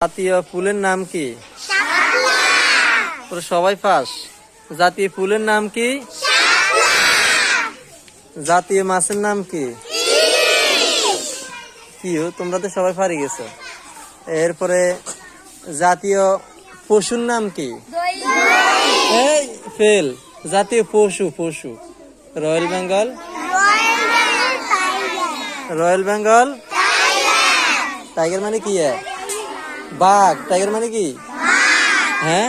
জাতীয় ফুলের নাম কি? সবাই পাস। জাতীয় ফুলের নাম কি? জাতীয় মাছের নাম কি? তোমরা তো সবাই পারি গেছো। এরপরে জাতীয় পশুর নাম কি? এই ফেল। জাতীয় পশু royal Bengal. Royal Bengal tiger মানে কি? বাঘ। টাইগার মানে কি? হ্যাঁ।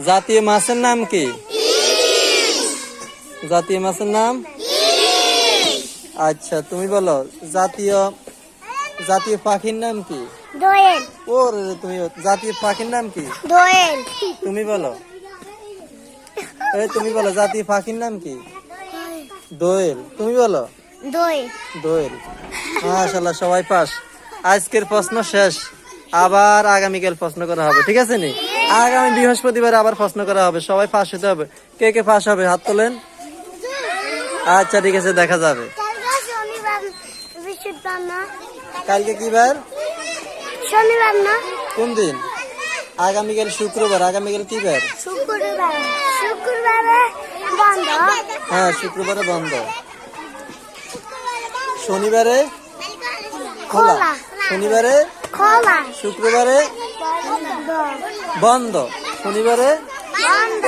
জাতীয় মাছের নাম কি? জাতীয় মাছের নাম? আচ্ছা তুমি বলো। জাতীয় পাখির নাম কি? দোয়েল। ওরে তুমি জাতীয় পাখির নাম কি? দোয়েল। তুমি বলো। তুমি বলো জাতীয় পাখির নাম কি? দোয়েল। তুমি বলো। দোয়েল। দোয়েল। মাশাআল্লাহ সবাই পাস। আজকের প্রশ্ন শেষ। আবার আগামীকাল প্রশ্ন করা হবে, ঠিক আছে নি? আগামী বৃহস্পতিবার আবার প্রশ্ন করা হবে। সবাই পাস হতে হবে। কে কে পাস হবে হাত তোলেন। আচ্ছা ঠিক আছে, দেখা যাবে। কালকে কি বার? শনিবার না? কোন দিন? আগামীকাল শুক্রবার। আগামীকাল কি বার? শুক্রবার। শুক্রবারে বন্ধ। হ্যাঁ শুক্রবারে বন্ধ। শনিবারে খোলা। শনিবারে খোলা। শুক্রবারে বন্ধ। শনিবারে বন্ধ।